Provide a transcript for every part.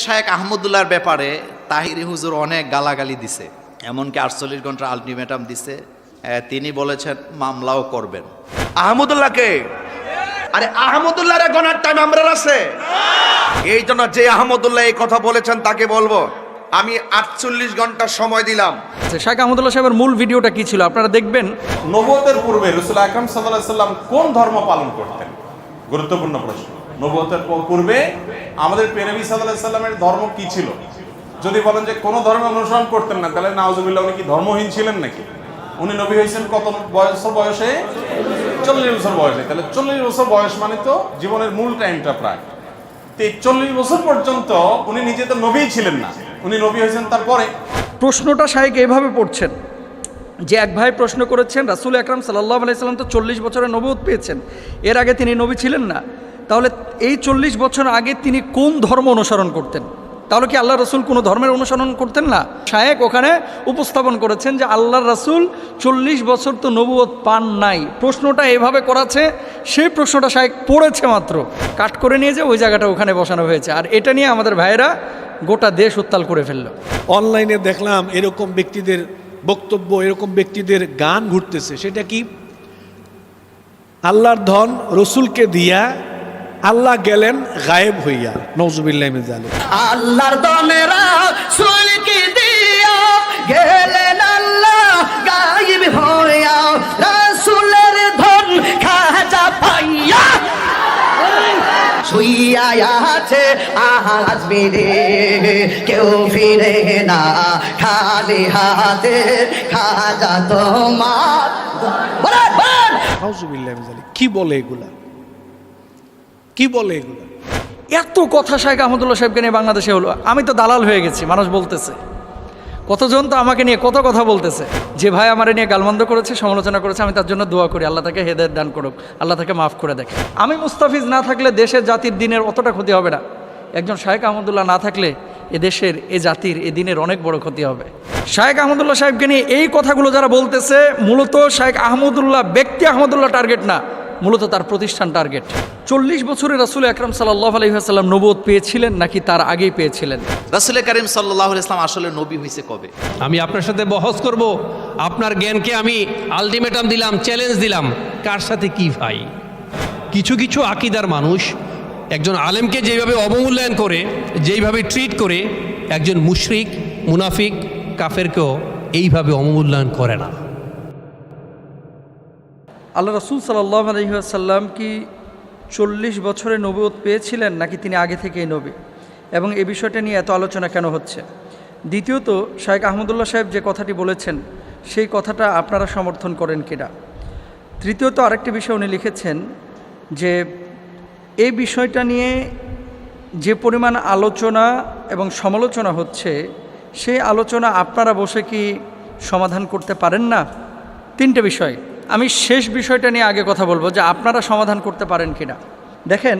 শায়েখ আহমদুল্লাহর ব্যাপারে তাহিরি হুজুর অনেক গালাগালি দিছে, এমনকি 48 ঘন্টার আলটিমেটাম দিছে। তিনি বলেছেন মামলাও করবেন। আহমদুল্লাহকে, আরে আহমদুল্লাহর গনার টাইম আমরা আছে। এই জন্য যে আহমদুল্লাহ এই কথা বলেছেন তাকে বলবো আমি 48 ঘন্টা সময় দিলাম। শাইখ আহমদুল্লাহ সাহেবের মূল ভিডিওটা কি ছিল আপনারা দেখবেন। নবুয়তের পূর্বে রাসূল আকরাম সাল্লাল্লাহু আলাইহি সাল্লাম কোন ধর্ম পালন করতেন? গুরুত্বপূর্ণ প্রশ্ন। নবুয়তের পূর্বে আমাদের প্রিয় নবী সাল্লাল্লাহু আলাইহি সাল্লামের ধর্ম কি ছিল? যদি বলেন যে কোন ধর্ম অনুসরণ করতেন না, তাহলে নাউজুবিল্লাহ উনি কি ধর্মহীন ছিলেন নাকি? উনি নবী হয়েছেন কত বয়সে? 40 বছর বয়সে। তাহলে 40 বছর বয়স মানে তো জীবনের মূল টাইমটা প্রায়। তো 40 বছর পর্যন্ত উনি নিজে তো নবী ছিলেন না, উনি নবী হয়েছেন তারপরে। প্রশ্নটা শাইখ এইভাবে পড়ছেন যে এক ভাই প্রশ্ন করেছেন রাসূল আকরাম সাল্লাল্লাহু আলাইহি সাল্লাম তো 40 বছরের নবুয়ত পেয়েছেন, এর আগে তিনি নবী ছিলেন না, তাহলে এই 40 বছর আগে তিনি কোন ধর্ম অনুসরণ করতেন? তাহলে কি আল্লাহ রসুল কোনো ধর্মের অনুসরণ করতেন না? শায়েক ওখানে উপস্থাপন করেছেন যে আল্লাহর রসুল 40 বছর তো নবুয়ত পান নাই। প্রশ্নটা এভাবে করাছে, সেই প্রশ্নটা শায়েক পড়েছে মাত্র, কাট করে নিয়ে যে ওই জায়গাটা ওখানে বসানো হয়েছে, আর এটা নিয়ে আমাদের ভাইয়েরা গোটা দেশ উত্তাল করে ফেললো। অনলাইনে দেখলাম এরকম ব্যক্তিদের বক্তব্য, এরকম ব্যক্তিদের গান ঘুরতেছে। সেটা কি? আল্লাহর ধন রসুলকে দিয়া আল্লাহ গেলেন গায়েব হইয়া। নওজুবিল্লাহি মিন যালিক। আল্লাহর দনেরা সুলকি দিয়া গেলেন আল্লাহ গায়েব হইয়া, রাসূলের ধন খাজা পাইয়া শুইয়া আছে আজ মেরে, কেউ ফিরে না খালি হাতে, খাজা তোমার বলেন। নওজুবিল্লাহি মিন যালিক। কি বলে এগুলা? কি বলে এগুলা? এত কথা শাইখ আহমদুল্লাহ সাহেবকে নিয়ে বাংলাদেশে হলো, আমি তো দালাল হয়ে গেছি। মানুষ বলতেছে, কতজন তো আমাকে নিয়ে কত কথা বলতেছে, যে ভাই আমার নিয়ে গালমন্দ করেছে, সমালোচনা করেছে, আমি তার জন্য দোয়া করি, আল্লাহ তাকে হেদায়েত দান করুক, আল্লাহ তাকে মাফ করে দেখে। আমি মুস্তাফিজ না থাকলে দেশের জাতির দিনের অতটা ক্ষতি হবে না, একজন শাইখ আহমদুল্লাহ না থাকলে এ দেশের, এ জাতির, এ দিনের অনেক বড় ক্ষতি হবে। শাইখ আহমদুল্লাহ সাহেবকে নিয়ে এই কথাগুলো যারা বলতেছে, মূলত শাইখ আহমদুল্লাহ ব্যক্তি আহমদুল্লাহ টার্গেট না, মূলত তার প্রতিষ্ঠান টার্গেট। 40 বছরে রাসূল আকরাম সাল্লাল্লাহু আলাইহি ওয়াসাল্লাম নবুয়ত পেয়েছিলেন নাকি তার আগেই পেয়েছিলেন? রাসূল করিম সাল্লাল্লাহু আলাইহি ওয়াসাল্লাম আসলে নবী হয়েছে কবে? আমি আপনার সাথে বহস করব, আপনার জ্ঞানকে আমি আলটিমেটাম দিলাম, চ্যালেঞ্জ দিলাম। কার সাথে কি ভাই? কিছু কিছু আকীদার মানুষ একজন আলেমকে যেভাবে অবমূল্যায়ন করে, যেইভাবে ট্রিট করে, একজন মুশরিক, মুনাফিক, কাফেরকেও এইভাবে অবমূল্যায়ন করে না। আল্লাহ রাসূল সাল্লাল্লাহু আলাইহি ওয়াসাল্লাম কি 40 বছরে নবুয়ত পেয়েছিলেন নাকি তিনি আগে থেকেই নবী? এবং এই বিষয়টা নিয়ে এত আলোচনা কেন হচ্ছে? দ্বিতীয়ত, শাইখ আহমদুল্লাহ সাহেব যে কথাটি বলেছেন সেই কথাটা আপনারা সমর্থন করেন কিনা? তৃতীয়ত, আরেকটি বিষয় উনি লিখেছেন যে এই বিষয়টা নিয়ে যে পরিমাণ আলোচনা এবং সমালোচনা হচ্ছে, সেই আলোচনা আপনারা বসে কি সমাধান করতে পারেন না? 3টে বিষয়। আমি শেষ বিষয়টা নিয়ে আগে কথা বলবো যে আপনারা সমাধান করতে পারেন কিনা। দেখেন,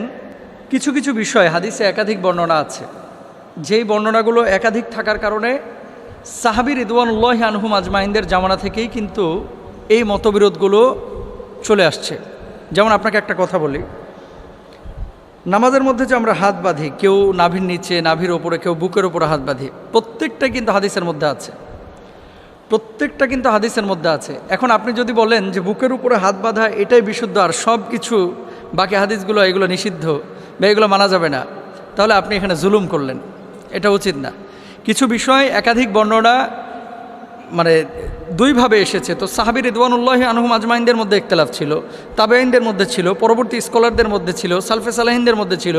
কিছু কিছু বিষয় হাদিসে একাধিক বর্ণনা আছে, যেই বর্ণনাগুলো একাধিক থাকার কারণে সাহাবী রিদওয়ানুল্লাহি আনহুম আজমাইনদের জামানা থেকেই কিন্তু এই মতবিরোধগুলো চলে আসছে। যেমন আপনাকে একটা কথা বলি, নামাজের মধ্যে যে আমরা হাত বাঁধি, কেউ নাভির নিচে, নাভির ওপরে, কেউ বুকের ওপরে হাত বাঁধি, প্রত্যেকটাই কিন্তু হাদিসের মধ্যে আছে, প্রত্যেকটা কিন্তু হাদিসের মধ্যে আছে। এখন আপনি যদি বলেন যে বুকের উপরে হাত বাঁধা এটাই বিশুদ্ধ, আর সব কিছু বাকি হাদিসগুলো এগুলো নিষিদ্ধ বা এগুলো মানা যাবে না, তাহলে আপনি এখানে জুলুম করলেন, এটা উচিত না। কিছু বিষয় একাধিক বর্ণনা মানে দুইভাবে এসেছে, তো সাহাবী রিদওয়ানুল্লাহি আনহুম আজমাইনদের মধ্যে ইখতিলাফ ছিল, তাবেঈনদের মধ্যে ছিল, পরবর্তী স্কলারদের মধ্যে ছিল, সালফে সালেহিনদের মধ্যে ছিল,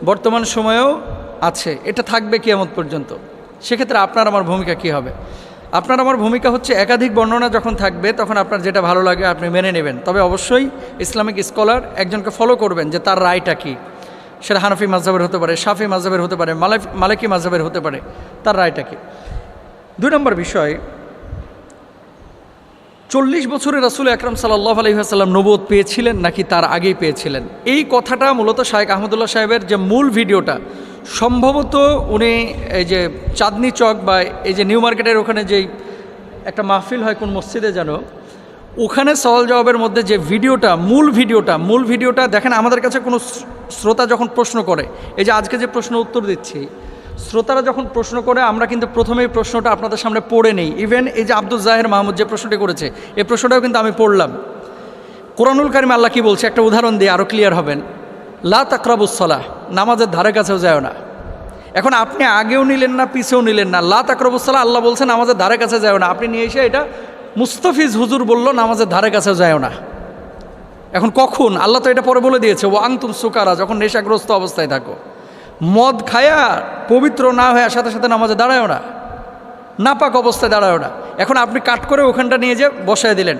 বর্তমান সময়েও আছে, এটা থাকবে কিয়ামত পর্যন্ত। সেক্ষেত্রে আপনার আমার ভূমিকা কী হবে? আপনার আমার ভূমিকা হচ্ছে একাধিক বর্ণনা যখন থাকবে তখন আপনার যেটা ভালো লাগে আপনি মেনে নেবেন, তবে অবশ্যই ইসলামিক স্কলার একজনকে ফলো করবেন যে তার রায়টা কী। সেটা হানাফি মাযহাবের হতে পারে, শাফি মাযহাবের হতে পারে, মালিকি মাযহাবের হতে পারে, তার রায়টা কী। 2 নম্বর বিষয়, 40 বছরে রাসূল আকরাম সাল্লাল্লাহু আলাইহি ওয়াসাল্লাম নবুয়ত পেয়েছিলেন নাকি তার আগেই পেয়েছিলেন? এই কথাটা মূলত শাইখ আহমদুল্লাহ সাহেবের যে মূল ভিডিওটা, সম্ভবত উনি এই যে চাঁদনি চক বা এই যে নিউ মার্কেটের ওখানে যেই একটা মাহফিল হয় কোন মসজিদে যেন, ওখানে সওয়াল জবাবের মধ্যে যে ভিডিওটা, মূল ভিডিওটা দেখেন। আমাদের কাছে কোনো শ্রোতা যখন প্রশ্ন করে, এই যে আজকে যে প্রশ্ন উত্তর দিচ্ছি, শ্রোতারা যখন প্রশ্ন করে আমরা কিন্তু প্রথমেই প্রশ্নটা আপনাদের সামনে পড়ে নেই। ইভেন এই যে আব্দুল জাহের মাহমুদ যে প্রশ্নটি করেছে এই প্রশ্নটাও কিন্তু আমি পড়লাম। কোরআনুল কারিমে আল্লাহ কি বলছে একটা উদাহরণ দিয়ে আরও ক্লিয়ার হবেন। লা তাকরাবুস সালাহ, নামাজের ধারে কাছেও যায় না। এখন আপনি আগেও নিলেন না পিছেও নিলেন না, লা তাকরাবুস সালাহ আল্লাহ বলছেন নামাজের ধারে কাছে যায় না, আপনি নিয়ে এসে এটা মুস্তাফিজ হুজুর বলল নামাজের ধারে কাছেও যায় না। এখন কখন? আল্লাহ তো এটা পরে বলে দিয়েছে, ও আংতুম সুকারা, যখন নেশাগ্রস্ত অবস্থায় থাকো। মদ খায়া পবিত্র না হয়ে সাথে সাথে নামাজে দাঁড়ায়ও না, নাপাক অবস্থায় দাঁড়ায়ও না। এখন আপনি কাট করে ওখানটা নিয়ে যে বসায় দিলেন।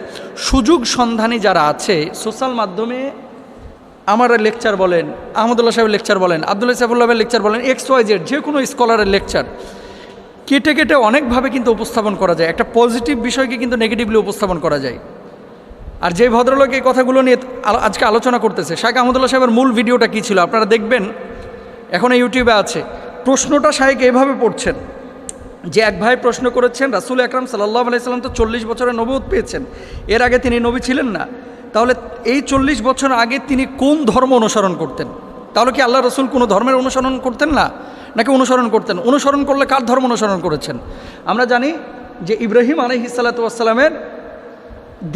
সুযোগ সন্ধানী যারা আছে সোশ্যাল মাধ্যমে আমার লেকচার বলেন, আহমদুল্লাহ সাহেবের লেকচার বলেন, আব্দুল্লাহ সাহেবুল্লাহের লেকচার বলেন, XYZ যে কোনো স্কলারের লেকচার কেটে কেটে অনেকভাবে কিন্তু উপস্থাপন করা যায়। একটা পজিটিভ বিষয়কে কিন্তু নেগেটিভলি উপস্থাপন করা যায়। আর যে ভদ্রলোক এই কথাগুলো নিয়ে আজকে আলোচনা করতেছে, শাইখ আহমদুল্লাহ সাহেবের মূল ভিডিওটা কী ছিল আপনারা দেখবেন, এখন ইউটিউবে আছে। প্রশ্নটা শাইখ এইভাবে পড়ছেন যে এক ভাই প্রশ্ন করেছেন, রাসূল আকরাম সাল্লাল্লাহু আলাইহি সাল্লাম তো 40 বছরের নবুয়ত পেয়েছেন, এর আগে তিনি নবী ছিলেন না, তাহলে এই 40 বছর আগে তিনি কোন ধর্ম অনুসরণ করতেন? তাহলে কি আল্লাহ রসুল কোনো ধর্মের অনুসরণ করতেন না, নাকি অনুসরণ করতেন? অনুসরণ করলে কার ধর্ম অনুসরণ করেছেন? আমরা জানি যে ইব্রাহিম আলাইহিস সালাতু ওয়াস সালামের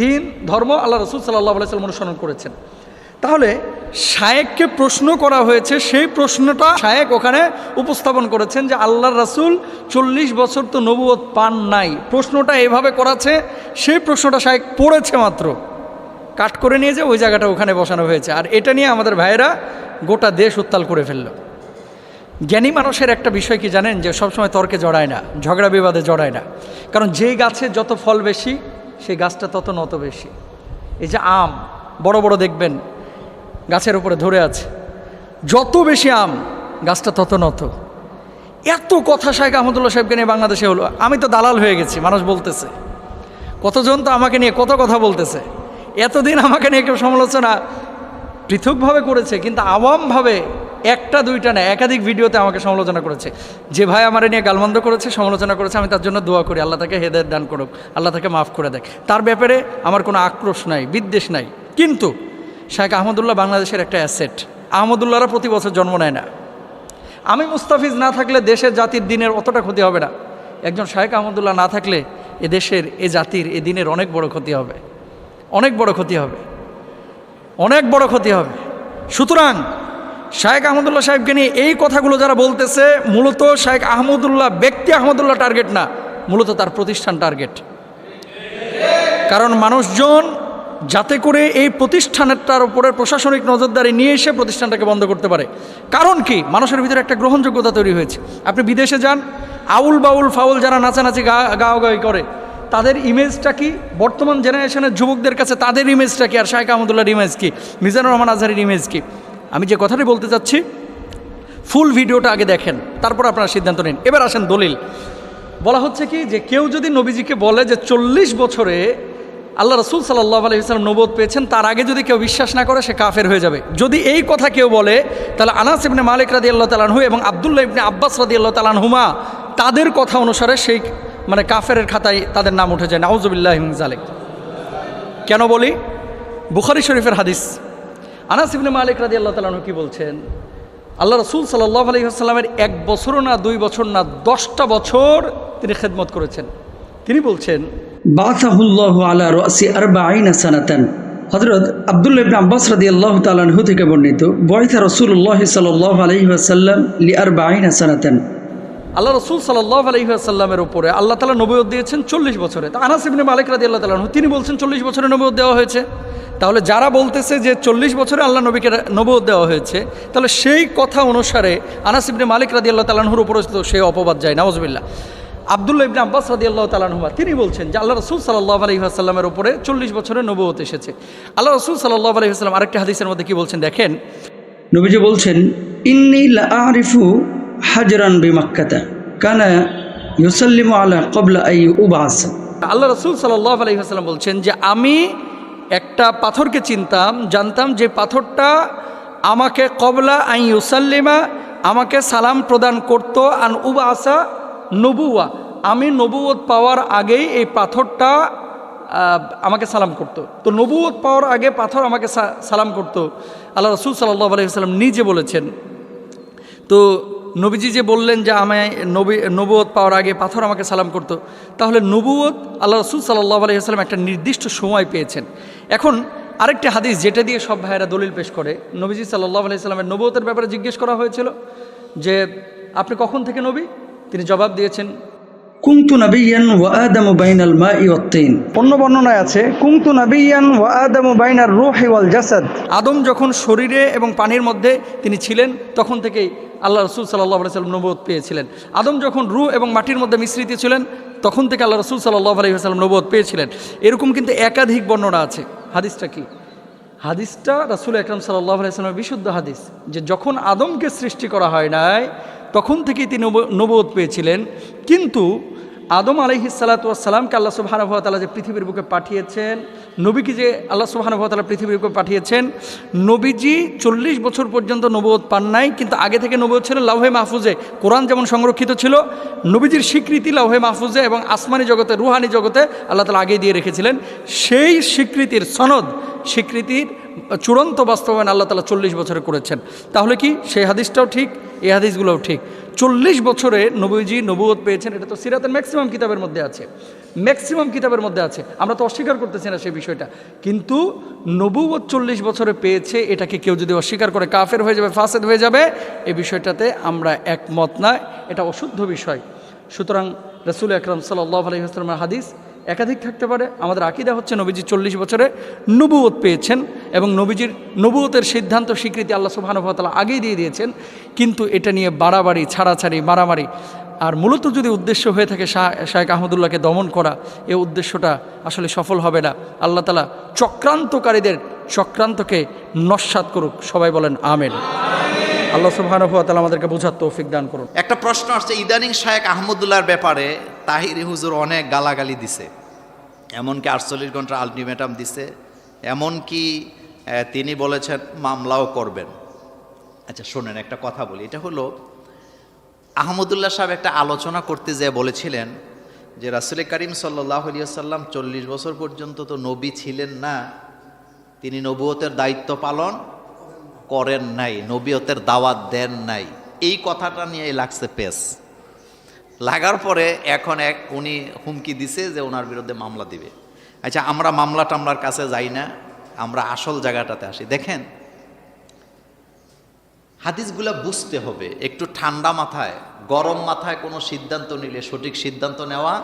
দিন ধর্ম আল্লাহ রসুল সাল্লাল্লাহু আলাইহি সাল্লাম অনুসরণ করেছেন। তাহলে শায়েককে প্রশ্ন করা হয়েছে, সেই প্রশ্নটা শায়েক ওখানে উপস্থাপন করেছেন যে আল্লাহর রাসূল 40 বছর তো নবুয়ত পান নাই। প্রশ্নটা এভাবে করাছে, সেই প্রশ্নটা শায়েক পড়েছে মাত্র, কাট করে নিয়ে যে ওই জায়গাটা ওখানে বসানো হয়েছে। আর এটা নিয়ে আমাদের ভাইয়েরা গোটা দেশ উত্তাল করে ফেলল। জ্ঞানী মানুষের একটা বিষয় কি জানেন, যে সবসময় তর্কে জড়ায় না, ঝগড়া বিবাদে জড়ায় না। কারণ যেই গাছে যত ফল বেশি সেই গাছটা তত নত বেশি। এই যে আম বড় বড় দেখবেন গাছের উপরে ধরে আছে, যত বেশি আম গাছটা তত নত। এত কথা শাইখ আহমদুল্লাহ সাহেবকে নিয়ে বাংলাদেশে হলো, আমি তো দালাল হয়ে গেছি। মানুষ বলতেছে, কতজন তো আমাকে নিয়ে কত কথা বলতেছে। এতদিন আমাকে নিয়ে কেউ সমালোচনা পৃথকভাবে করেছে, কিন্তু আওয়ামভাবে একটা দুইটা না একাধিক ভিডিওতে আমাকে সমালোচনা করেছে। যে ভাই আমার নিয়ে গালমন্দ করেছে, সমালোচনা করেছে, আমি তার জন্য দোয়া করি, আল্লাহ তাকে হেদায়েত দান করুক, আল্লাহ তাকে মাফ করে দেয়। তার ব্যাপারে আমার কোনো আক্রোশ নাই, বিদ্বেষ নাই। কিন্তু শাইখ আহমদুল্লাহ বাংলাদেশের একটা অ্যাসেট। আহমদুল্লাহরা প্রতি বছর জন্ম নেয় না। আমি মুস্তাফিজ না থাকলে দেশের জাতির দিনের অতটা ক্ষতি হবে না। একজন শাইখ আহমদুল্লাহ না থাকলে এ দেশের, এ জাতির, এ দিনের অনেক বড় ক্ষতি হবে, অনেক বড় ক্ষতি হবে, অনেক বড় ক্ষতি হবে। সুতরাং শাইখ আহমদুল্লাহ সাহেবকে নিয়ে এই কথাগুলো যারা বলতেছে, মূলত শাইখ আহমদুল্লাহ ব্যক্তি আহমদুল্লাহ টার্গেট না, মূলত তার প্রতিষ্ঠান টার্গেট। কারণ মানুষজন যাতে করে এই প্রতিষ্ঠানটার উপরে প্রশাসনিক নজরদারি নিয়ে এসে প্রতিষ্ঠানটাকে বন্ধ করতে পারে। কারণ কি? মানুষের ভিতরে একটা গ্রহণযোগ্যতা তৈরি হয়েছে। আপনি বিদেশে যান, আউল বাউল ফাউল যারা নাচানাচি গাওয়াগাওয়ি করে, তাদের ইমেজটা কি? বর্তমান জেনারেশনের যুবকদের কাছে তাদের ইমেজটা কি? আর শাইখ আহমদুল্লাহর ইমেজ কি? মিজানুর রহমান আজহারের ইমেজ কি? আমি যে কথাটি বলতে চাচ্ছি, ফুল ভিডিওটা আগে দেখেন, তারপর আপনারা সিদ্ধান্ত নিন। এবার আসেন দলিল। বলা হচ্ছে কি, যে কেউ যদি নবীজিকে বলে যে 40 বছরে আল্লাহ রসুল সাল্লাল্লাহু আলাইহি ওয়াসাল্লাম নবুয়ত পেয়েছেন, তার আগে যদি কেউ বিশ্বাস না করে সে কাফের হয়ে যাবে। যদি এই কথা কেউ বলে, তাহলে আনাস ইবনে মালিক রাদিয়াল্লাহু তাআলা আনহু এবং আব্দুল্লাহ ইবনে আব্বাস রাদিয়াল্লাহু তাআলা আনহুমা তাদের কথা অনুসারে সেই কাফেরের খাতায় তাদের নাম উঠে যায়। নাউযুবিল্লাহি মিন যালিক। কেন বলি? বুখারী শরীফের হাদিস। আনাস ইবনে মালিক রাদিয়াল্লাহু তাআলা আনহু কি বলছেন? আল্লাহ রসুল সাল্লাল্লাহু আলাইহি ওয়াসাল্লামের 1 বছরও না 2 বছর না 10টা বছর তিনি খেদমত করেছেন। তিনি বলছেন, বাসাহুল্লাহু আলা রাসি 40 সানাতান। হযরত আব্দুল্লাহ ইবনে আব্বাস রাদিয়াল্লাহু তাআলা আনহু থেকে বর্ণিত, বয়সা রাসূলুল্লাহ সাল্লাল্লাহু আলাইহি ওয়াসাল্লাম লি 40 সানাতান। আল্লাহ রসুল সাল্লাল্লাহু আলাইহি ওয়াসাল্লামের উপরে আল্লাহ তাআলা নবুয়ত দিয়েছেন 40 বছরে। তা আনাস ইবনে মালিক রাদিয়াল্লাহু তাআলা আনহু তিনি বলছেন 40 বছরে নবুয়ত দেওয়া হয়েছে। তাহলে যারা বলতেছে যে 40 বছরে আল্লাহ নবীকে নবুয়ত দেওয়া হয়েছে, তাহলে সেই কথা অনুসারে আনাস ইবনে মালিক রাদিয়াল্লাহু তাআলা আনহুর উপরে তো সেই অপবাদ যায়। নাউযুবিল্লাহ। আব্দুল্লাহ ইবনে আব্বাস রাদিয়াল্লাহু তাআলা আনহুমা তিনি বলছেন যে আল্লাহ রসুল সাল্লাল্লাহু আলাইহি ওয়াসাল্লামের উপরে 40 বছরের নবুয়ত এসেছে। আল্লাহ রসুল সাল্লাল্লাহু আলাইহি ওয়াসাল্লাম আরেকটি হাদিসের মধ্যে কি বলছেন দেখেন। নবীজি বলছেন, ইন্নী লা আরিফু হাজরান বিমাক্কাতা কানা ইউসাল্লিমু আলা ক্বাবলা আই উবাস। আল্লাহ রসুল সাল্লাল্লাহু আলাইহি ওয়াসাল্লাম বলছেন যে আমি একটা পাথরকে চিনতাম, জানতাম যে পাথরটা আমাকে ক্বাবলা আই ইউসাল্লিমা, আমাকে সালাম প্রদান করত, আন উবাসা নবুয়া, আমি নবুয়ত পাওয়ার আগেই এই পাথরটা আমাকে সালাম করত। তো নবুয়ত পাওয়ার আগে পাথর আমাকে সালাম করত, আল্লাহ রসুল সাল্লাল্লাহু আলাইহি ওয়াসাল্লাম নিজে বলেছেন। তো নবীজি যে বললেন যে আমায় নবুয়ত পাওয়ার আগে পাথর আমাকে সালাম করতো, তাহলে নবুয়ত আল্লাহ রসুল সাল্লাল্লাহু আলাইহি ওয়াসাল্লাম একটা নির্দিষ্ট সময় পেয়েছেন। এখন আরেকটি হাদিস যেটা দিয়ে সব ভাইয়েরা দলিল পেশ করে, নবীজি সাল্লাল্লাহু আলাইহি ওয়াসাল্লামের নবুয়তের ব্যাপারে জিজ্ঞেস করা হয়েছিল যে আপনি কখন থেকে নবী? তিনি জবাব দিয়েছেন কুনতু নাবিয়ান ওয়া আদামু বাইনাল মাই ওয়াত তিন। অন্য বর্ণনায় আছে কুনতু নাবিয়ান ওয়া আদামু বাইনার রূহি ওয়াল জাসাদ। আদম যখন শরীরে এবং পানির মধ্যে তিনি ছিলেন তখন থেকেই আল্লাহ রসুল সাল্লাল্লাহু আলাইহি ওয়াসাল্লাম নবুয়ত পেয়েছিলেন। আদম যখন রূহ এবং মাটির মধ্যে মিশ্রিত ছিলেন তখন থেকে আল্লাহ রসুল সাল্লাল্লাহু আলাইহি ওয়াসাল্লাম নবুয়ত পেয়েছিলেন। এরকম কিন্তু একাধিক বর্ণনা আছে। হাদিসটা কি? হাদিসটা রাসূল আকরাম সাল্লাল্লাহু আলাইহি ওয়াসাল্লামের বিশুদ্ধ হাদিস, যে যখন আদমকে সৃষ্টি করা হয় নাই তখন থেকেই তিনি নবুয়ত পেয়েছিলেন। কিন্তু আদম আলাইহিস সালাতু ওয়াস সালামকে আল্লাহ সুবহানাহু ওয়া তাআলা যে পৃথিবীর বুকে পাঠিয়েছেন, নবীকে যে আল্লাহ সুবহানাহু ওয়া তাআলা পৃথিবীর বুকে পাঠিয়েছেন, নবীজি 40 বছর পর্যন্ত নবুয়ত পান নাই, কিন্তু আগে থেকে নবুয়ত ছিল লাউহে মাহফুজে। কোরআন যেমন সংরক্ষিত ছিল, নবীজির স্বীকৃতি লাউহে মাহফুজে এবং আসমানি জগতে, রুহানি জগতে আল্লাহ তাআলা আগেই দিয়ে রেখেছিলেন। সেই স্বীকৃতির সনদ, স্বীকৃতির চূড়ান্ত বাস্তবায়ন আল্লাহ তাআলা 40 বছরে করেছেন। তাহলে কি সেই হাদিসটাও ঠিক, এই হাদিসগুলোও ঠিক? 40 বছরে নবীজি নবুয়ত পেয়েছেন, এটা তো সিরাতের ম্যাক্সিমাম কিতাবের মধ্যে আছে, ম্যাক্সিমাম কিতাবের মধ্যে আছে। আমরা তো অস্বীকার করতেছি না সেই বিষয়টা, কিন্তু নবুয়ত 40 বছরে পেয়েছে, এটাকে কেউ যদি অস্বীকার করে কাফের হয়ে যাবে, ফাসেদ হয়ে যাবে, এই বিষয়টাতে আমরা একমত না, এটা অশুদ্ধ বিষয়। সুতরাং রাসূল আকরাম সাল্লাল্লাহু আলাইহি ওয়াসাল্লামের হাদিস একাধিক থাকতে পারে। আমাদের আকীদা হচ্ছে নবীজি 40 বছরে নবুয়ত পেয়েছেন এবং নবীজির নবুয়তের সিদ্ধান্ত স্বীকৃতি আল্লাহ সুবহানাহু ওয়া তাআলা আগেই দিয়ে দিয়েছেন। কিন্তু এটা নিয়ে বাড়াবাড়ি, ছাড়াছাড়ি, মারামারি, আর মূলত যদি উদ্দেশ্য হয়ে থাকে শায়েখ আহমদুল্লাহকে দমন করা, এই উদ্দেশ্যটা আসলে সফল হবে না। আল্লাহ তাআলা চক্রান্তকারীদের চক্রান্তকে নস্যাৎ করুক। সবাই বলেন আমিন। আল্লাহ সুবহানাহু ওয়া তাআলা আমাদেরকে বোঝার তৌফিক দান করুন। একটা প্রশ্ন আসছে, ইদানিং শায়েখ আহমদুল্লাহর ব্যাপারে তাহিরি হুজুর অনেক গালাগালি দিছে, এমনকি 48 ঘন্টার আলটিমেটাম দিছে, এমনকি তিনি বলেছেন মামলাও করবেন। আচ্ছা শোনেন, একটা কথা বলি, এটা হলো আহমদুল্লাহ সাহেব একটা আলোচনা করতে যেয়ে বলেছিলেন যে রাসূল করিম সাল্লাল্লাহু আলাইহি ওয়াসাল্লাম 40 বছর পর্যন্ত তো নবী ছিলেন না, তিনি নবুয়তের দায়িত্ব পালন করেন নাই, নবুয়তের দাওয়াত দেন নাই। এই কথাটা নিয়ে লাগছে পেস, লাগার পরে এখন উনি হুমকি দিছে যে ওনার বিরুদ্ধে মামলা দিবে। আচ্ছা আমরা মামলা টামলার কাছে যাই না, আমরা আসল জায়গাটাতে আসি। দেখেন হাদিসগুলা বুঝতে হবে একটু ঠান্ডা মাথায়, গরম মাথায় কোনো সিদ্ধান্ত নিলে সঠিক সিদ্ধান্ত নেওয়া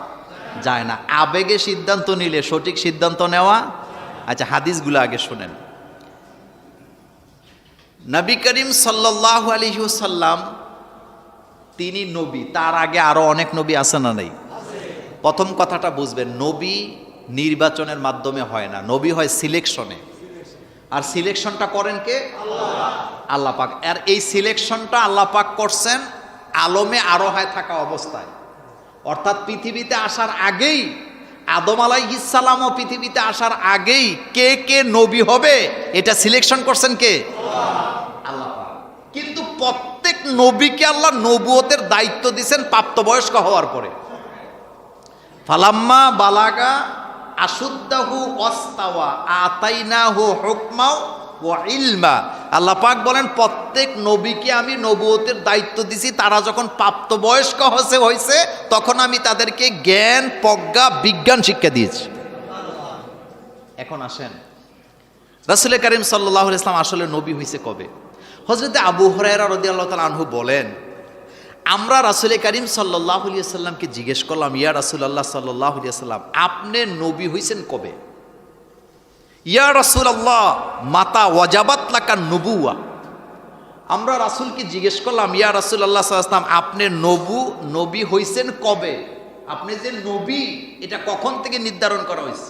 যায় না, আবেগে সিদ্ধান্ত নিলে সঠিক সিদ্ধান্ত নেওয়া। আচ্ছা হাদিসগুলো আগে শোনেন। নবী করিম সাল্লাল্লাহু আলাইহি ওয়াসাল্লাম তিনি নবী, তার আগে আরো অনেক নবী আছে না নাই? প্রথম কথাটা বুঝবেন, নবী নির্বাচনের মাধ্যমে হয় না, নবী হয় সিলেকশনে। আর সিলেকশনটা করেন কে? আল্লাহ পাক। আর এই সিলেকশনটা আল্লাহ পাক করছেন আলমে আরোহায় থাকা অবস্থায়, অর্থাৎ পৃথিবীতে আসার আগেই, আদম আলাইহিস সালামও পৃথিবীতে আসার আগেই কে কে নবী হবে এটা সিলেকশন করছেন কে? আল্লাহ পাক। কিন্তু প্রত্যেক নবীকে আল্লাহ নবুয়তের দায়িত্ব দিয়েছেন প্রাপ্তবয়স্ক হওয়ার পরে। ফালাম্মা বালাগা আশুদ্দাহু ওয়াস্তাওয়া আতাইনাহু হুকমাও ওয়া ইলমা। আল্লাহ পাক বলেন প্রত্যেক নবীকে আমি নবুয়তের দায়িত্ব দিছি, তারা যখন প্রাপ্তবয়স্ক হয়েছে তখন আমি তাদেরকে জ্ঞান, প্রজ্ঞা, বিজ্ঞান শিক্ষা দিয়েছি। এখন আসেন, রাসূল করিম সাল্লাল্লাহু আলাইহি ওয়াসাল্লাম আসলে নবী হয়েছে কবে? হযরত আবু হুরায়রা রাদিয়াল্লাহু তাআলা আনহু বলেন, আমরা রাসূল করিম সাল্লাল্লাহু আলাইহি ওয়াসাল্লামকে জিজ্ঞেস করলাম, ইয়া রাসূলুল্লাহ সাল্লাল্লাহু আলাইহি ওয়াসাল্লাম আপনি নবী হইছেন কবে? ইয়া রাসূলুল্লাহ মাতা ওয়াজাবাত লাকা নবুওয়া। আমরা রাসূলকে জিজ্ঞেস করলাম, ইয়া রাসূলুল্লাহ সাল্লাল্লাহু আলাইহি ওয়াসাল্লাম আপনি নবী হইছেন কবে? আপনি যে নবী এটা কখন থেকে নির্ধারণ করা হয়েছে?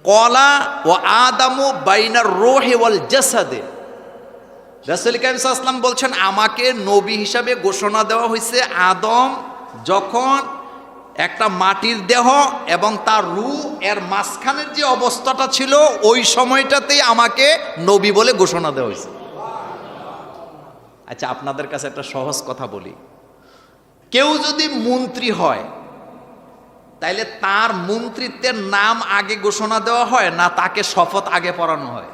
ক্বালা ওয়া আদামু বাইনার রূহি ওয়াল জাসাদে। রাসূল করিম সাল্লাল্লাহু আলাইহি ওয়াসাল্লাম বলছেন আমাকে নবী হিসাবে ঘোষণা দেওয়া হয়েছে আদম যখন একটা মাটির দেহ এবং তার রূহ এর মাঝখানের যে অবস্থাটা ছিল ওই সময়টাতেই আমাকে নবী বলে ঘোষণা দেওয়া হয়েছে। আচ্ছা আপনাদের কাছে একটা সহজ কথা বলি, কেউ যদি মন্ত্রী হয় তাইলে তার মন্ত্রিত্বের নাম আগে ঘোষণা দেওয়া হয় না তাকে শপথ আগে পড়ানো হয়?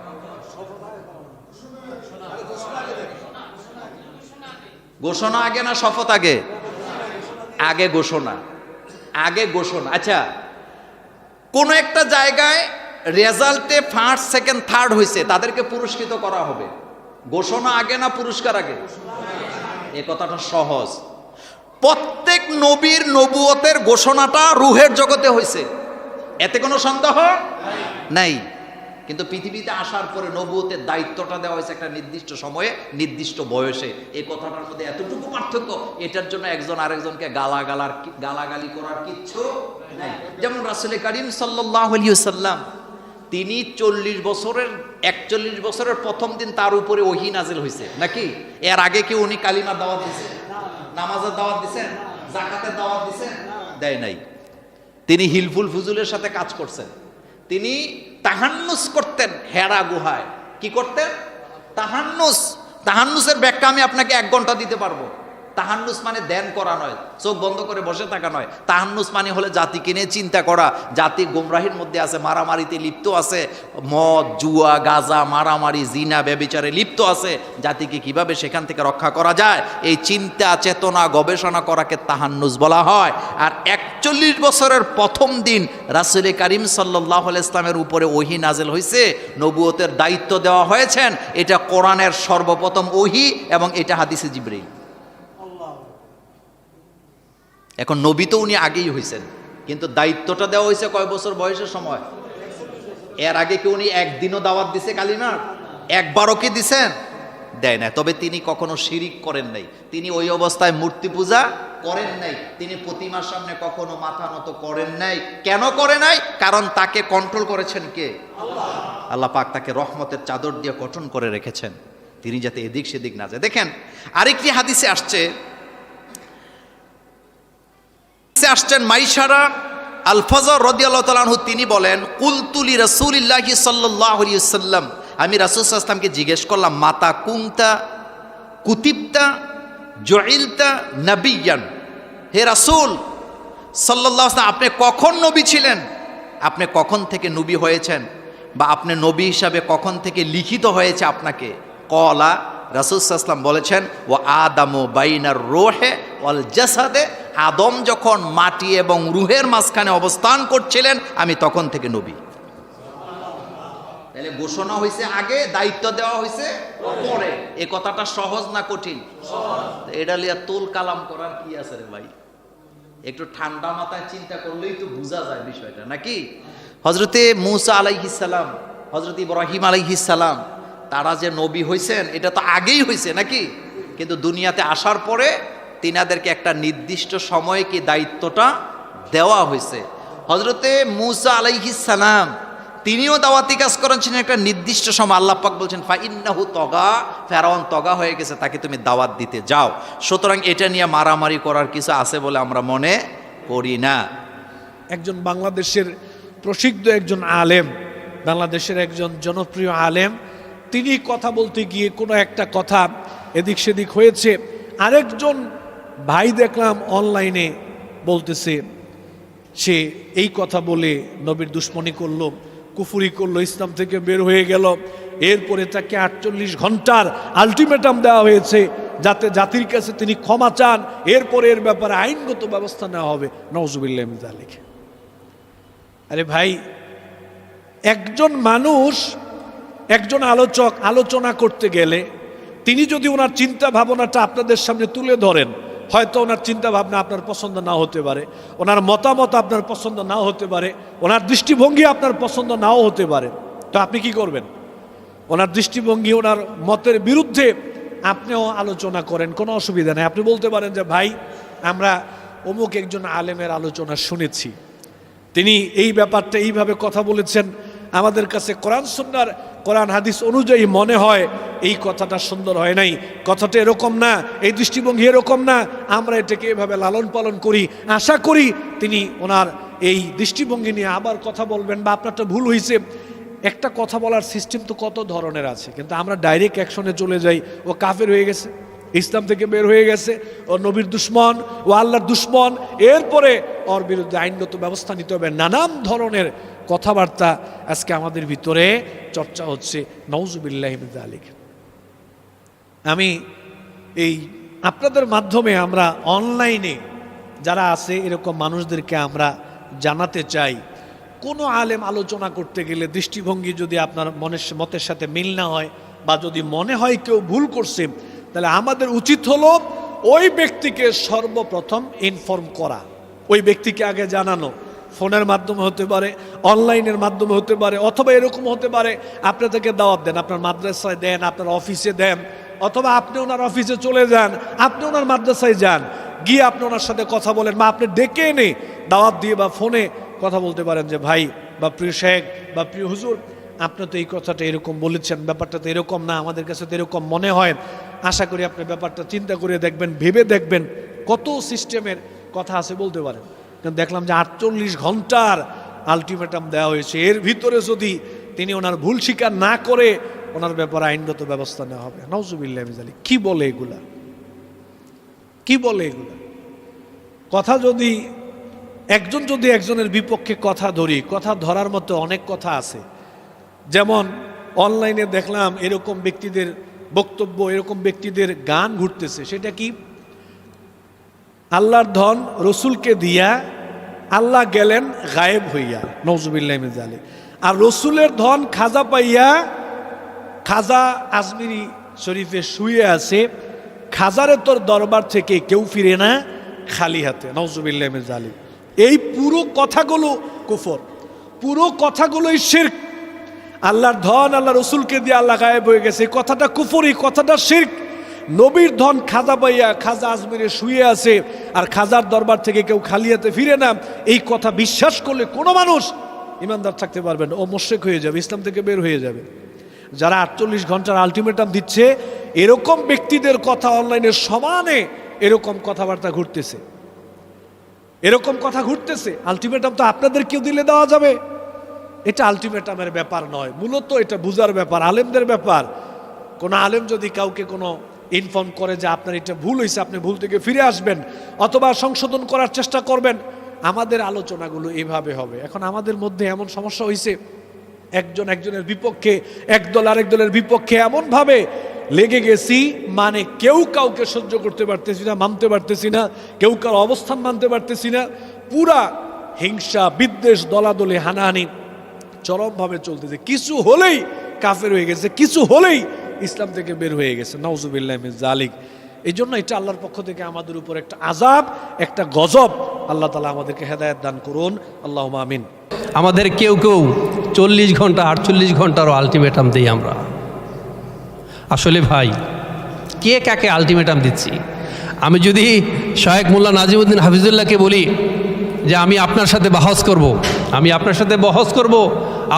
ঘোষণা আগে না শপথ আগে? আগে ঘোষণা, আগে ঘোষণা। আচ্ছা, কোন একটা জায়গায় রেজাল্টে ফার্স্ট সেকেন্ড থার্ড হয়েছে, তাদেরকে পুরস্কৃত করা হবে, ঘোষণা আগে না পুরস্কার আগে? এ কথাটা সহজ। প্রত্যেক নবীর নবুয়তের ঘোষণাটা রুহের জগতে হয়েছে, এতে কোনো সন্দেহ নাই। কিন্তু পৃথিবীতে আসার পরে নবুয়তের দায়িত্বটা দেওয়া হয়েছে একটা নির্দিষ্ট সময়ে নির্দিষ্ট বয়সে। এই কথাটার মধ্যে এতটুকু পার্থক্য, এটার জন্য একজন আরেকজনকে গালাগালি করার কিচ্ছু নাই। যেমন রাসূল করিম সাল্লাল্লাহু আলাইহি ওয়াসাল্লাম, তিনি 41 বছরের প্রথম দিন তার উপরে ওহী নাজিল হয়েছে নাকি? এর আগে কি উনি কালিমার দাওয়াত দিয়েছেন, নামাজের দাওয়াত দিয়েছেন, যাকাতের দাওয়াত দিয়েছেন? দেয় নাই। তিনি হিলফুল ফুজুলের সাথে কাজ করছেন। তিনি তাহান্নুস করতেন হেরা গুহায়। কি করতেন? তাহান্নুস। তাহান্নুসের ব্যাখ্যা আমি আপনাকে 1 ঘন্টা দিতে পারবো। তাহান্নুস মানে ধ্যান করা নয়, চোখ বন্ধ করে বসে থাকা নয়। তাহান্নুস মানে হলে জাতিকে নিয়ে চিন্তা করা, জাতি গোমরাহির মধ্যে আছে, মারামারিতে লিপ্ত আছে, মদ জুয়া গাঁজা মারামারি জিনা ব্যভিচারে লিপ্ত আছে, জাতিকে কিভাবে সেখান থেকে রক্ষা করা যায়, এই চিন্তা চেতনা গবেষণা করাকে তাহান্নুস বলা হয়। আর 41 বছরের প্রথম দিন রাসূল করিম সাল্লাল্লাহু আলাইহি ইসলামের উপরে ওহী নাজিল হয়েছে, নবুয়তের দায়িত্ব দেওয়া হয়েছেন। এটা কোরআনের সর্বপ্রথম ওহী এবং এটা হাদিসে জিবরীল। এখন নবী তো উনি আগেই হয়েছেন, কিন্তু দায়িত্বটা দেওয়া হয়েছে কয় বছর বয়সের সময়? এর আগে কি উনি একদিনও দাওয়াত দিছে কালিমার? একবারও কি দিছেন? দেয় না। তবে তিনি কখনো শিরিক করেন নাই, তিনি ওই অবস্থায় মূর্তি পূজা করেন নাই, তিনি প্রতিমার সামনে কখনো মাথা নত করেন নাই। কেন করে নাই? কারণ তাকে কন্ট্রোল করেছেন কে? আল্লাহ পাক তাকে রহমতের চাদর দিয়ে গঠন করে রেখেছেন, তিনি যাতে এদিক সেদিক না যায়। দেখেন আরেকটি হাদিসে আসছেন মাইশারা আল ফজর রাদিয়াল্লাহু তাআলা আনহু, তিনি বলেন কুলতু লি রাসূলিল্লাহি সাল্লাল্লাহু আলাইহি ওয়াসাল্লাম, আমি রাসূল সাল্লাল্লাহু আলাইহি ওয়াসাল্লামকে জিজ্ঞেস করলাম, মাতা কুনতা কুতিবতা জুইলতা নবিয়ান, হে রাসূল সাল্লাল্লাহু আলাইহি ওয়াসাল্লাম, আপনি কখন নবী ছিলেন, আপনি কখন থেকে নবী হয়েছেন, বা আপনি নবী হিসাবে কখন থেকে লিখিত হয়েছে আপনাকে? কলা, রাসূল সাল্লাল্লাহু আলাইহি ওয়াসাল্লাম বলেছেন, ওয়া আদামু বাইনার রূহে ওয়াল জাসাদে, আদম যখন মাটি এবং রুহের মাঝখানে অবস্থান করছিলেন আমি তখন থেকে নবী। তাহলে ঘোষণা হয়েছে আগে, দায়িত্ব দেওয়া হয়েছে পরে। এই কথাটা সহজ না কঠিন? এটা লিয়া তুল কালাম করার কি আছে রে ভাই? একটু ঠান্ডা মাথায় চিন্তা করলেই তো বোঝা যায় বিষয়টা, নাকি? হযরতে মূসা আলাইহিস সালাম, হযরত ইব্রাহিম আলাইহিস সালাম, তারা যে নবী হয়েছেন এটা তো আগেই হয়েছে নাকি? কিন্তু দুনিয়াতে আসার পরে তিনাদেরকে একটা নির্দিষ্ট সময়ে কি দায়িত্বটা দেওয়া হয়েছে। হযরতে মূসা আলাইহিস সালাম তিনিও দাওয়াতি কাজ করেছেন একটা নির্দিষ্ট সময়। আল্লাহ পাক বলছেন ফা ইন্নাহু তগা, ফেরাউন তগা হয়ে গেছে, তাকে তুমি দাওয়াত দিতে যাও। সুতরাং এটা নিয়ে মারামারি করার কিছু আছে বলে আমরা মনে করি না। একজন বাংলাদেশের প্রসিদ্ধ একজন আলেম, বাংলাদেশের একজন জনপ্রিয় আলেম, তিনি কথা বলতে গিয়ে কোনো একটা কথা এদিক সেদিক হয়েছে, আরেকজন ভাই দেখলাম অনলাইনে বলতেছে সে এই কথা বলে নবীর দুশ্মনী করলো, কুফুরি করলো, ইসলাম থেকে বের হয়ে গেল। এরপরে তাকে 48 ঘন্টার আলটিমেটাম দেওয়া হয়েছে যাতে জাতির কাছে তিনি ক্ষমা চান, এরপরে এর ব্যাপারে আইনগত ব্যবস্থা নেওয়া হবে। নাউজুবিল্লাহ মিন যালিক। আরে ভাই, একজন মানুষ, একজন আলোচক আলোচনা করতে গেলে তিনি যদি ওনার চিন্তা ভাবনাটা আপনাদের সামনে তুলে ধরেন, হয়তো ওনার চিন্তা ভাবনা আপনার পছন্দ নাও হতে পারে, ওনার মতামত আপনার পছন্দ নাও হতে পারে, ওনার দৃষ্টিভঙ্গি আপনার পছন্দ নাও হতে পারে, তো আপনি কি করবেন? ওনার দৃষ্টিভঙ্গি, ওনার মতের বিরুদ্ধে আপনিও আলোচনা করেন, কোনো অসুবিধা নেই। আপনি বলতে পারেন যে ভাই, আমরা অমুক একজন আলেমের আলোচনা শুনেছি, তিনি এই ব্যাপারটা এইভাবে কথা বলেছেন, আমাদের কাছে কোরআন হাদিস অনুযায়ী মনে হয় এই কথাটা সুন্দর হয় নাই, কথাটা এরকম না, এই দৃষ্টিভঙ্গি এরকম না, আমরা এটাকে এভাবে লালন পালন করি। আশা করি তিনি ওনার এই দৃষ্টিভঙ্গি নিয়ে আবার কথা বলবেন, বা আপনারটা ভুল হয়েছে। একটা কথা বলার সিস্টেম তো কত ধরনের আছে, কিন্তু আমরা ডাইরেক্ট অ্যাকশনে চলে যাই, ও কাফের হয়ে গেছে, ইসলাম থেকে বের হয়ে গেছে, ও নবীর দুশ্মন, ও আল্লাহর দুশ্মন, এরপরে ওর বিরুদ্ধে আইনগত ব্যবস্থা নিতে হবে। নানান ধরনের কথাবার্তা আজকে আমাদের ভিতরে চর্চা হচ্ছে। নাউজুবিল্লাহি মিন যালিক। আমি এই আপনাদের মাধ্যমে আমরা অনলাইনে যারা আছে এরকম মানুষদেরকে আমরা জানাতে চাই, কোনো আলেম আলোচনা করতে গেলে দৃষ্টিভঙ্গি যদি আপনার মতের সাথে মিল না হয় বা যদি মনে হয় কেউ ভুল করছে, তাহলে আমাদের উচিত হলো ওই ব্যক্তিকে সর্বপ্রথম ইনফর্ম করা, ওই ব্যক্তিকে আগে জানানো। ফোনের মাধ্যমে হতে পারে, অনলাইনের মাধ্যমে হতে পারে, অথবা এরকম হতে পারে আপনি তাকে দাওয়াত দেন, আপনার মাদ্রাসায় দেন, আপনার অফিসে দেন, অথবা আপনি ওনার অফিসে চলে যান, আপনি ওনার মাদ্রাসায় যান, গিয়ে আপনি ওনার সাথে কথা বলেন, বা আপনি ডেকে এনে দাওয়াত দিয়ে বা ফোনে কথা বলতে পারেন যে ভাই বা প্রিয় শেখ বা প্রিয় হুজুর, আপনি তো এই কথাটা এরকম বলেছেন, ব্যাপারটা তো এরকম না, আমাদের কাছে তো এরকম মনে হয়। আশা করি আপনি ব্যাপারটা চিন্তা করে দেখবেন, ভেবে দেখবেন। কত সিস্টেমের কথা আছে বলতে পারেন। কিন্তু দেখলাম যে 48 ঘন্টার আলটিমেটাম দেওয়া হয়েছে, এর ভিতরে যদি তিনি ওনার ভুল স্বীকার না করে ওনার ব্যাপারে আইনগত ব্যবস্থা নেওয়া হবে। নাউজুবিল্লাহ মিন যালিক। কি বলে এগুলা, কি বলে এগুলা? কথা যদি একজন যদি একজনের বিপক্ষে কথা ধরি, কথা ধরার মতো অনেক কথা আছে। যেমন অনলাইনে দেখলাম এরকম ব্যক্তিদের বক্তব্য, এরকম ব্যক্তিদের গান ঘুরতেছে। সেটা কি? আল্লাহর ধন রসুলকে দিয়া আল্লাহ গেলেন গায়েব হইয়া, নাউজুবিল্লাহ মিন যালিক। আর রসুলের ধন খাজা পাইয়া খাজা আজমিরি শরীফে শুয়ে আছে, খাজারে তোর দরবার থেকে কেউ ফিরে না খালি হাতে, নাউজুবিল্লাহ মিন যালিক। এই পুরো কথাগুলো কুফর, পুরো কথাগুলোই শিরক। আল্লাহর ধন আল্লাহ রসুলকে দিয়ে আল্লাহ গায়েব হয়ে গেছে, এই কথাটা কুফর, এই কথাটা শিরক। নবীর ধন খাজা পাইয়া খাজা আজমিরে শুয়ে আছে, আর খাজার দরবার থেকে কেউ খালি হাতে ফিরে না, এই কথা বিশ্বাস করলে কোনো মানুষ ইমানদার থাকতে পারবে না, ও মুশরিক হয়ে যাবে, ইসলাম থেকে বের হয়ে যাবে। যারা 48 ঘন্টার আলটিমেটাম দিচ্ছে, এরকম ব্যক্তিদের কথা অনলাইনে সমানে এরকম কথাবার্তা ঘুরতেছে, এরকম কথা ঘুরতেছে। আলটিমেটাম তো আপনাদের কেউ দিলে দেওয়া যাবে? এটা আলটিমেটামের ব্যাপার নয়, মূলত এটা বুঝার ব্যাপার, আলেমদের ব্যাপার। কোনো আলেম যদি কাউকে কোনো ইনফর্ম করে যে আপনার এটা ভুল হয়েছে, আপনি ভুল থেকে ফিরে আসবেন অথবা সংশোধন করার চেষ্টা করবেন, আমাদের আলোচনাগুলো এভাবে হবে। এখন আমাদের মধ্যে এমন সমস্যা হয়েছে, একজন একজনের বিপক্ষে, একদল আরেক দলের বিপক্ষে এমনভাবে লেগে গেছি, মানে কেউ কাউকে সহ্য করতে পারতেছি না, মানতে পারতেছি না, কেউ কারো অবস্থান মানতে পারতেছি না। পুরা হিংসা, বিদ্বেষ, দলাদলি, হানাহানি চরমভাবে চলতেছে। কিছু হলেই কাফের হয়ে গেছে, কিছু হলেই ইসলাম থেকে বের হয়ে গেছে, নাউজুবিল্লাহ মিন যালিক। এই জন্য এটা আল্লাহর পক্ষ থেকে আমাদের উপর একটা আযাব, একটা গজব। আল্লাহ তাআলা আমাদেরকে হেদায়েত দান করুন, আল্লাহুম্মা আমিন। আমাদের কেউ কেউ 40 ঘন্টা 48 ঘন্টারও আলটিমেটাম দিই আমরা। আসলে ভাই, কে কাকে আলটিমেটাম দিচ্ছি? আমি যদি শায়েখ মোল্লা নাজিমউদ্দিন হাফিজুল্লাহকে বলি যে আমি আপনার সাথে বহস করব, আমি আপনার সাথে বহস করব,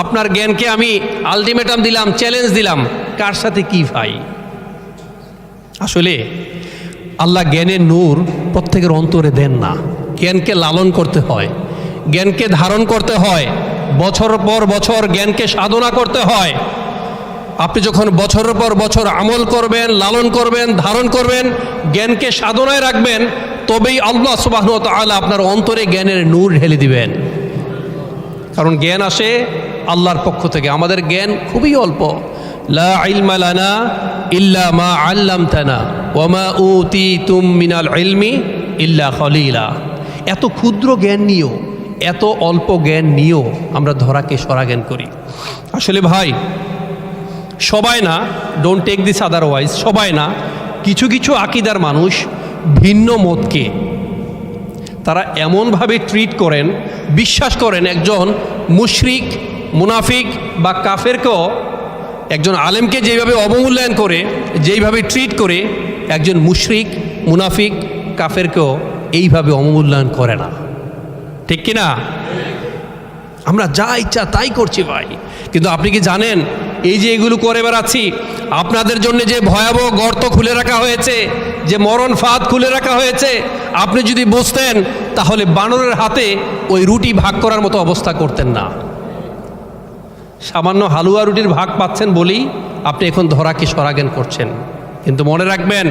আপনার জ্ঞানকে আমি আলটিমেটাম দিলাম, চ্যালেঞ্জ দিলাম, কার সাথে কি ভাই? আসলে আল্লাহ জ্ঞানের নূর প্রত্যেকের অন্তরে দেন না। জ্ঞানকে লালন করতে হয়, জ্ঞানকে ধারণ করতে হয়, বছর পর বছর জ্ঞানকে সাধনা করতে হয়। আপনি যখন বছরের পর বছর আমল করবেন, লালন করবেন, ধারণ করবেন, জ্ঞানকে সাধনায় রাখবেন, তবেই আল্লাহ সুবহানাহু ওয়া তাআলা আপনার অন্তরে জ্ঞানের নূর ঢেলে দিবেন। কারণ জ্ঞান আসে আল্লাহর পক্ষ থেকে। আমাদের জ্ঞান খুবই অল্প। লা ইলমা লানা ইল্লা মা আল্লামতানা ওয়া মা উতিতুম মিনাল ইলমি ইল্লা খলিলা। এত ক্ষুদ্র জ্ঞান নিয়েও, এত অল্প জ্ঞান নিয়েও আমরা ধরাকে সরা জ্ঞান করি। আসলে ভাই, সবাই না, ডোন্ট টেক দিস আদারওয়াইজ, সবাই না, কিছু কিছু আকিদার মানুষ ভিন্ন মতকে তারা এমনভাবে ট্রিট করেন, বিশ্বাস করেন একজন মুশরিক, মুনাফিক বা কাফেরকেও একজন আলেমকে যেভাবে অবমূল্যায়ন করে, যেইভাবে ট্রিট করে, একজন মুশরিক, মুনাফিক, কাফেরকেও এইভাবে অবমূল্যায়ন করে না। ঠিক কিনা? আমরা যা ইচ্ছা তাই করছি ভাই। কিন্তু আপনি কি জানেন, এই যে এগুলো করে বেড়াচ্ছি, আপনাদের জন্য যে ভয়াবহ গর্ত খুলে রাখা হয়েছে, যে মরণ ফাঁদ খুলে রাখা হয়েছে, আপনি যদি বুঝতেন তাহলে বানরের হাতে ওই রুটি ভাগ করার মতো অবস্থা করতেন না। সামান্য হালুয়া রুটির ভাগ পাচ্ছেন বলেই আপনি এখন ধরাকে সরাজ্ঞান করছেন। কিন্তু মনে রাখবেন,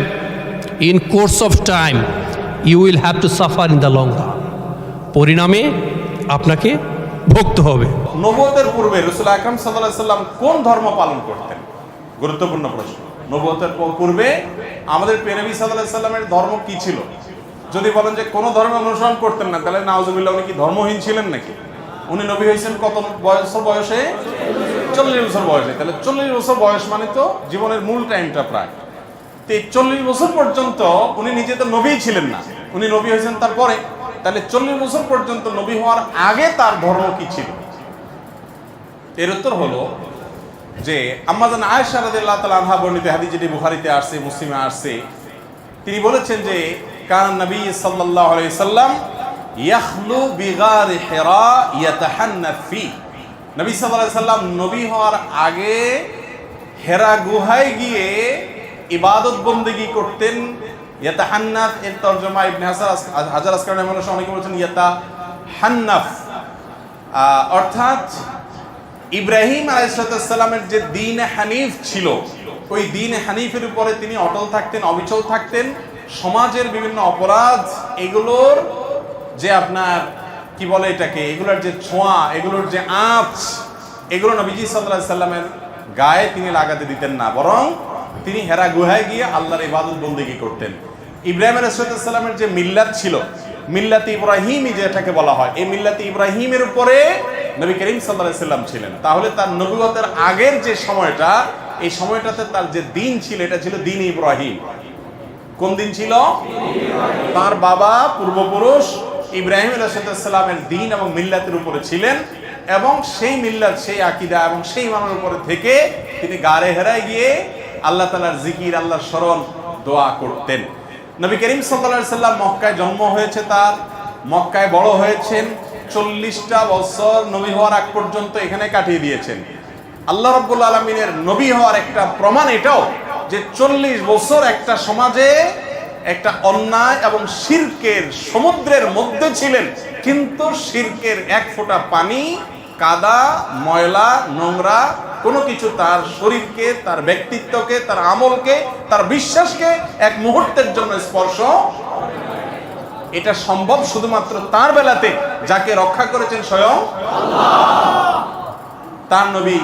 in course of time you will have to suffer in the long run. পরিণামে আপনাকে ভুগতে হবে। নবুয়তের পূর্বে রাসূল আকরাম সাল্লাল্লাহু আলাইহি ওয়াসাল্লাম কোন ধর্ম পালন করতেন? গুরুত্বপূর্ণ প্রশ্ন। নবুয়তের পূর্বে আমাদের নবী সাল্লাল্লাহু আলাইহি সাল্লামের ধর্ম কি ছিল? যদি বলেন যে কোনো ধর্ম অনুসরণ করতেন না, তাহলে নাউজুবিল্লাহ উনি কি ধর্মহীন ছিলেন নাকি? উনি নবী হয়েছেন কত বয়সে? 40 বছর বয়সে। তাহলে 40 বছর বয়স মানে তো জীবনের মূল টাইমটা প্রায়। তো এই 40 বছর পর্যন্ত উনি নিজে তো নবীই ছিলেন না, উনি নবী হয়েছেন তারপরে। তাহলে 40 বছর পর্যন্ত নবী হওয়ার আগে তার ধর্ম কি ছিল? এর উত্তর হলো যে আম্মাজান আয়েশা রাদিয়াল্লাহু তাআলা আনহা বর্ণিত হাদিস, যেটি বুখারীতে আসছে, মুসলিমে আসছে, তিনি বলেছেন যে কান নবী সাল্লাল্লাহু আলাইহি সাল্লাম ইয়াখলু বিগার হিরা ইয়াতাহান্নাফ ফি। নবী সাল্লাল্লাহু আলাইহি সাল্লাম নবী হওয়ার আগে হেরা গুহায় গিয়ে ইবাদত বন্দেগী করতেন। ইয়াতাহান্নাফ এর তরজমা ইবনে হাজার আসকালানি মানুষ অনেকে বলেছেন ইয়াতাহান্নাফ, অর্থাৎ ইব্রাহিম আলাইহিস সালামের যে দ্বীন হানিফ ছিল, ওই দ্বীন হানিফের উপরে তিনি অটল থাকতেন, অবিচল থাকতেন। সমাজের বিভিন্ন অপরাধ, এগুলোর যে আপনার কি বলে এটাকে, এগুলোর যে ছোঁয়া, এগুলোর যে আঁচ, এগুলো নবীজি সাল্লাল্লাহু আলাইহি সাল্লামের গায়ে তিনি লাগাতে দিতেন না, বরং তিনি হেরা গুহায় গিয়ে আল্লাহর ইবাদত বন্দেগী করতেন। ইব্রাহিম আলাইহিস সালামের যে মিল্লাত ছিল, মিল্লাতে ইব্রাহিমই যেটাকে বলা হয়, এই মিল্লাতে ইব্রাহিমের উপরে নবী করিম সাল্লাল্লাহু আলাইহি সাল্লাম ছিলেন। তাহলে তার নবুয়তের আগের যে সময়টা, এই সময়টাতে তার যে দিন ছিল, এটা ছিল দিন ইব্রাহিম। কোন দিন ছিল? তার বাবা পূর্বপুরুষ ইব্রাহিম আলাইহিস সালামের দিন এবং মিল্লাতের উপরে ছিলেন, এবং সেই মিল্লাত, সেই আকীদা এবং সেই ইমানের উপরে থেকে তিনি গারে হেরায় গিয়ে আল্লাহ তাআলার জিকির, আল্লাহর স্মরণ, দোয়া করতেন। নবী করিম সাল্লাল্লাহু আলাইহি সাল্লাম মক্কায় জন্ম হয়েছে, তার মক্কায় বড় হয়েছেন, 40টা বছর নবী হওয়ার আগ পর্যন্ত এখানে কাটিয়ে দিয়েছেন। আল্লাহ রাব্বুল আলামিনের নবী হওয়ার একটা প্রমাণ এটাও যে 40 বছর একটা সমাজে একটা অন্যায় এবং শিরকের সমুদ্রের মধ্যে ছিলেন, কিন্তু শিরকের এক ফোঁটা পানি, কাদা, ময়লা, নোংরা কোনো কিছু তার শরীরকে, তার ব্যক্তিত্বকে, তার আমলকে, তার বিশ্বাসকে এক মুহূর্তের জন্য স্পর্শ। এটা সম্ভব শুধুমাত্র তার বেলাতে, যাকে রক্ষা করেছেন স্বয়ং আল্লাহ। তার নবী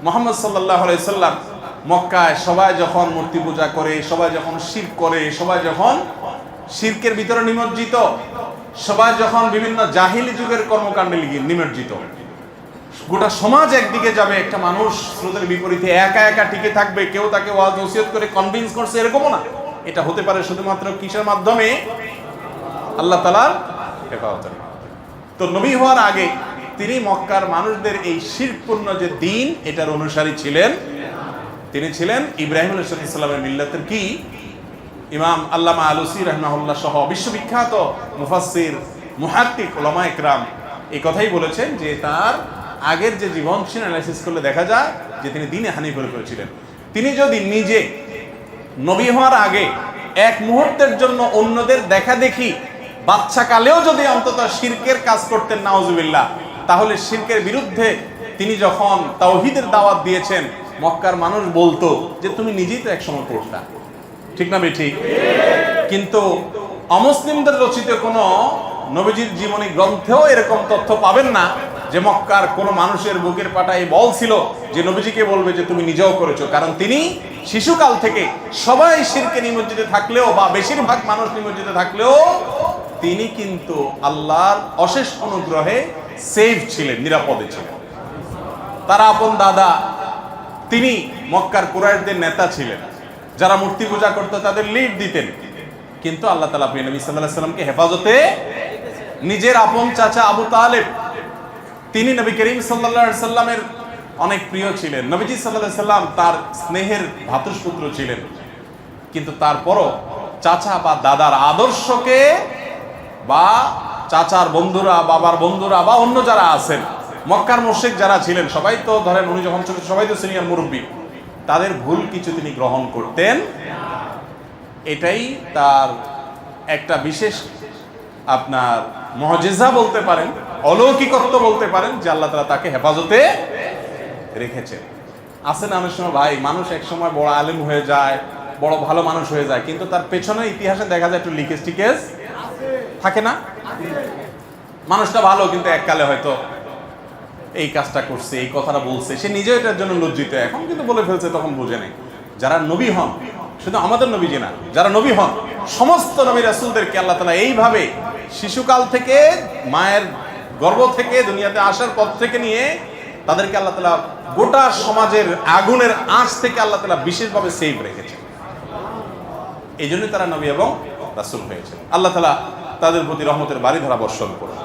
মুহাম্মদ সাল্লাল্লাহু আলাইহি সাল্লাম মক্কায় সবাই যখন মূর্তি পূজা করে, সবাই যখন শিরক করে, সবাই যখন শিরকের ভিতরে নিমজ্জিত, সবাই যখন বিভিন্ন জাহিলি যুগের কর্মকাণ্ডে নিমজ্জিত, গোটা সমাজ একদিকে যাবে, একটা মানুষ স্রোতের বিপরীতে একা একা টিকে থাকবে, কেউ তাকে ওয়াজ নসিহত করে কনভিন্স করছে, এরকমও না। এটা হতে পারে শুধুমাত্র কিসের মাধ্যমে? আল্লাহ তাআলার হেফাজতের। তো নবী হওয়ার আগে তিনি মক্কার মানুষদের এই শিরকপূর্ণ যে দিন, এটার অনুসারী ছিলেন। তিনি ছিলেন ইব্রাহিম আলাইহিস সালামের মিল্লাতের কি ইমাম আল্লামা আলুসি রাহমাহুল্লাহ সহ বিশ্ববিখ্যাত মুফাসসির, মুহাক্কিক, উলামা ইকরাম এই কথাই বলেছেন যে তার আগের যে জীবন ছিল অ্যানালাইসিস করলে দেখা যায় যে তিনি দ্বীনে হানিফের উপরে ছিলেন। তিনি যদি নিজে নবী হওয়ার আগে এক মুহূর্তের জন্য অন্যদের দেখা দেখি বাচ্চা কালেও যদি অন্তত শিরকের কাজ করতেন, নাউজুবিল্লাহ, তাহলে শিরকের বিরুদ্ধে তিনি যখন তাওহীদের দাওয়াত দিয়েছেন, মক্কার মানুষ বলতো যে তুমি নিজেই তো একসময় পড়তা, ঠিক না বেঠিক? কিন্তু অমুসলিমদের রচিত কোনো নবীজির জীবনী গ্রন্থেও এরকম তথ্য পাবেন না যে মক্কার কোনো মানুষের বুকের পাটায় বল ছিল যে নবীজিকে বলবে যে তুমি নিজেও করেছো। কারণ তিনি শিশুকাল থেকে সবাই শিরকে নিমজ্জিত থাকলেও, বা বেশিরভাগ মানুষ নিমজ্জিত থাকলেও, তিনি কিন্তু আল্লাহর অশেষ অনুগ্রহে সেফ ছিলেন, নিরাপদে ছিলেন। তার আপন দাদা, তিনি মক্কার কুরাইশদের নেতা ছিলেন, যারা মূর্তি পূজা করতো তাদের লিড দিতেন, কিন্তু আল্লাহ তাআলা নবী সাল্লাল্লাহু আলাইহি সাল্লামকে হেফাজতে, নিজের আপন চাচা আবু তালেব, তিনি নবী করিম সাল্লাল্লাহু আলাইহি সাল্লামের অনেক প্রিয় ছিলেন। নবীজি সাল্লাল্লাহু আলাইহি সাল্লাম তার স্নেহের ভ্রাতুষ্পুত্র ছিলেন, কিন্তু তারপরও চাচা বা দাদার আদর্শকে, বা চাচার বন্ধুরা, বাবার বন্ধুরা, বা অন্য যারা আছেন, মক্কার মুশরিক যারা ছিলেন, সবাই তো ধরেন উনি যখন ছোট, সবাই তো সিনিয়র মুরব্বী, তাদের ভুল কিছু তিনি গ্রহণ করতেন। এটাই তার একটা বিশেষ আপনার মুজিজা বলতে পারেন, অলৌকিকত্ব বলতে পারেন, যে আল্লাহ তাআলা তাকে হেফাজতে রেখেছে। আছে না অনেক সময় ভাই, মানুষ এক সময় বড় আলেম হয়ে যায়, বড় ভালো মানুষ হয়ে যায়, কিন্তু তার পেছনে ইতিহাসে দেখা যায় একটু লিকেজ টিকেজ থাকে না? মানুষটা ভালো, কিন্তু এককালে হয়তো এই কাজটা করছে, এই কথাটা বলছে, সে নিজেও এটার জন্য লজ্জিত, এখন কিন্তু বলে ফেলছে, তখন বুঝে নেই। যারা নবী হন শুধু আমাদের নবীজি না, যারা নবী হন সমস্ত নবী রাসূলদেরকে আল্লাহ তাআলা এইভাবে শিশুকাল থেকে মায়ের গর্ভ থেকে দুনিয়াতে আসার পর থেকে নিয়ে তাদেরকে আল্লাহ তাআলা গোটা সমাজের আগুনের আঁচ থেকে আল্লাহ তাআলা বিশেষভাবে সেভ রেখেছেন। এই জন্যই তারা নবী এবং রাসূল হয়েছে। আল্লাহ তাআলা তাদের প্রতি রহমতের বাড়িধারা বর্ষণ করুন।